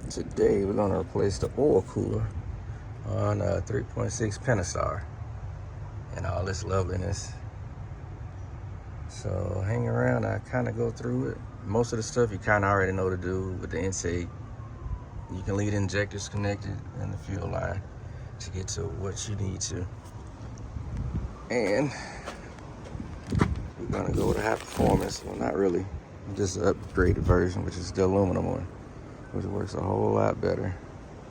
Today we're gonna replace the oil cooler on a 3.6 Pentastar and all this loveliness. So hang around, I kind of go through it. Most of the stuff you kind of already know to do with the intake. You can leave the injectors connected and the fuel line to get to what you need to. And we're gonna go with a high performance. Well, not really, just an upgraded version, which is the aluminum one, which works a whole lot better.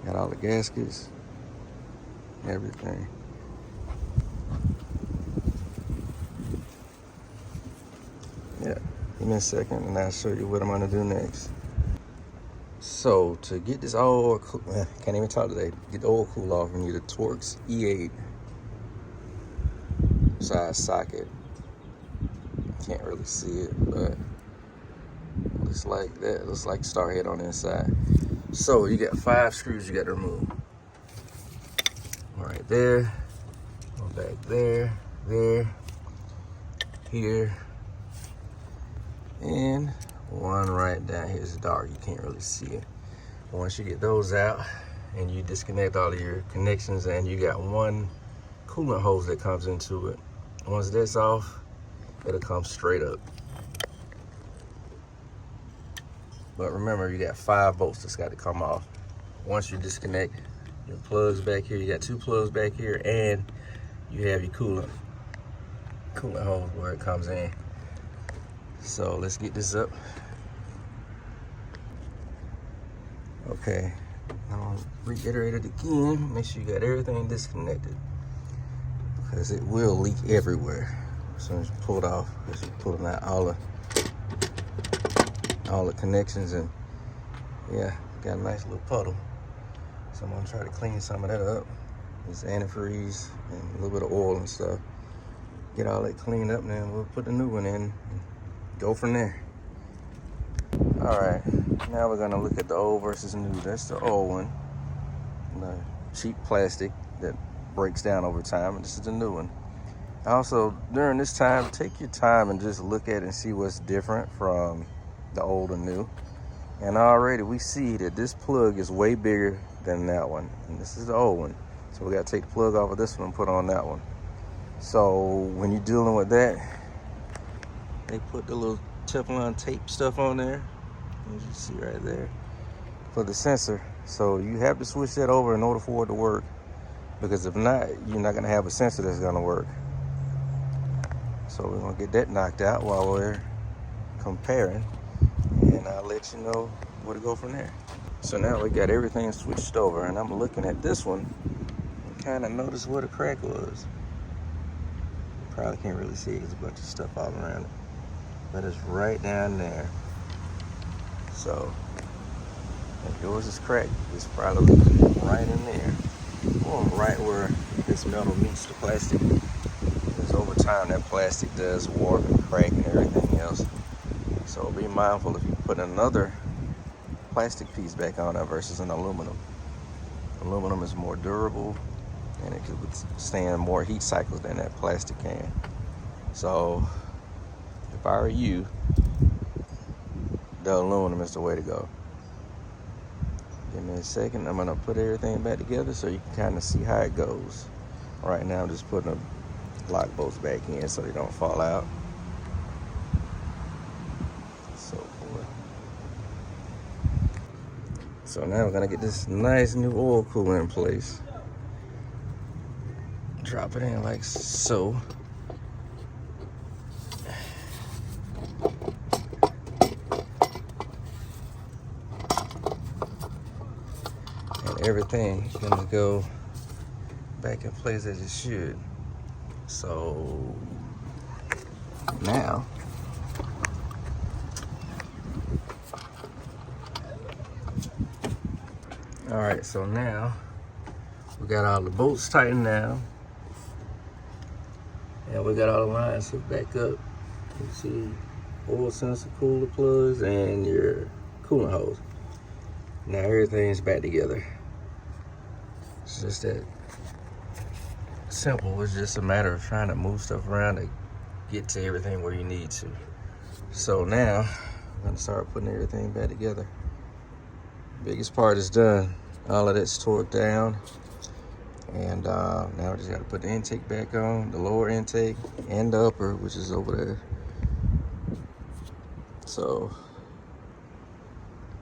Got all the gaskets, everything. Yeah, give me a second and I'll show you what I'm gonna do next. So to get this oil, can't even talk today, get the oil cool off, you need a Torx E8 size socket. Can't really see it, but looks like that. Looks like star head on the inside. So you got 5 screws you got to remove. One right there, one back there, here, and one right down here. It's dark, you can't really see it. Once you get those out and you disconnect all of your connections, and you got one coolant hose that comes into it. Once that's off, it'll come straight up. But remember, you got 5 bolts that's got to come off. Once you disconnect your plugs back here, you got 2 plugs back here, and you have your coolant hose where it comes in. So let's get this up. Okay, I'll reiterate it again. Make sure you got everything disconnected, because it will leak everywhere as soon as you pull it off, because you're pulling out all the connections, and yeah, got a nice little puddle. So I'm gonna try to clean some of that up. This antifreeze and a little bit of oil and stuff. Get all that cleaned up, and then we'll put the new one in and go from there. All right, now we're gonna look at the old versus new. That's the old one, the cheap plastic that breaks down over time, and this is the new one. Also, during this time, take your time and just look at it and see what's different from the old and new. And already we see that this plug is way bigger than that one, and this is the old one. So we gotta take the plug off of this one and put on that one. So when you're dealing with that, they put the little Teflon tape stuff on there, as you see right there, for the sensor. So you have to switch that over in order for it to work, because if not, you're not gonna have a sensor that's gonna work. So we're gonna get that knocked out while we're comparing, and I'll let you know where to go from there. So now we got everything switched over, and I'm looking at this one and kind of notice where the crack was. You probably can't really see it, there's a bunch of stuff all around it, but it's right down there. So if yours is cracked, it's probably right in there, or right where this metal meets the plastic. Because over time that plastic does warp and crack and everything else. So be mindful if you put another plastic piece back on there versus an aluminum. Aluminum is more durable, and it could withstand more heat cycles than that plastic can. So if I were you, the aluminum is the way to go. Give me a second, I'm gonna put everything back together so you can kind of see how it goes. Right now I'm just putting the lock bolts back in so they don't fall out. So now we're gonna get this nice new oil cooler in place. Drop it in like so. And everything is gonna go back in place as it should. So now all right, so now we got all the bolts tightened down, and we got all the lines hooked back up. You see oil sensor, cooler plugs, and your coolant hose. Now everything's back together. It's just that simple. It's just a matter of trying to move stuff around to get to everything where you need to. So now I'm gonna start putting everything back together. Biggest part is done. All of that's torqued down. And now we just got to put the intake back on, the lower intake and the upper, which is over there. So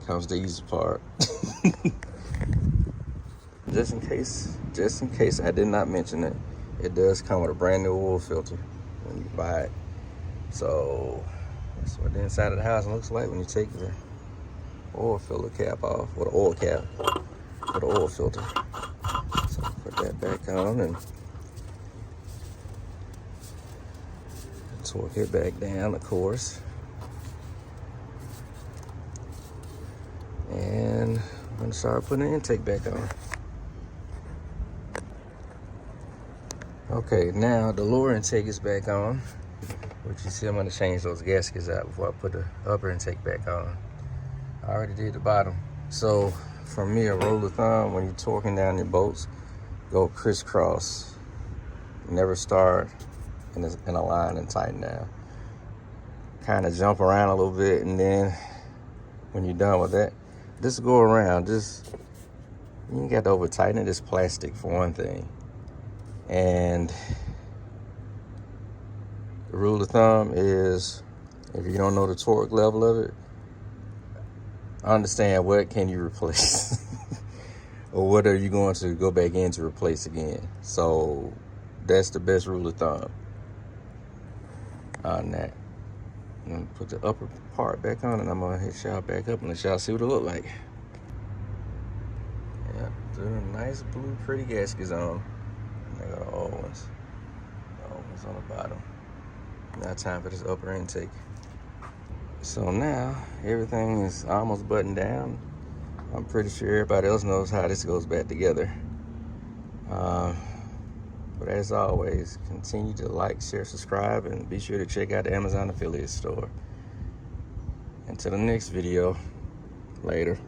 comes the easy part. Just in case I did not mention it, it does come with a brand new oil filter when you buy it. So that's what the inside of the house looks like when you take the oil filter cap off, or the oil cap for the oil filter. So put that back on and torque it back down, of course. And I'm gonna start putting the intake back on. Okay, now the lower intake is back on, which you see I'm gonna change those gaskets out before I put the upper intake back on. I already did the bottom. So for me, a rule of thumb when you're torquing down your bolts, go crisscross. Never start in a line and tighten down. Kind of jump around a little bit, and then when you're done with that, just go around. Just, you ain't got to over tighten it. It's plastic for one thing. And the rule of thumb is, if you don't know the torque level of it, understand what can you replace or what are you going to go back in to replace again. So that's the best rule of thumb on that. I'm gonna put the upper part back on, and I'm gonna hit y'all back up and let y'all see what it look like. Yeah, the nice blue pretty gaskets on. I got the old ones. The old ones on the bottom. Now time for this upper intake. So now everything is almost buttoned down. I'm pretty sure everybody else knows how this goes back together. But as always, continue to like, share, subscribe, and be sure to check out the Amazon affiliate store. Until the next video, later.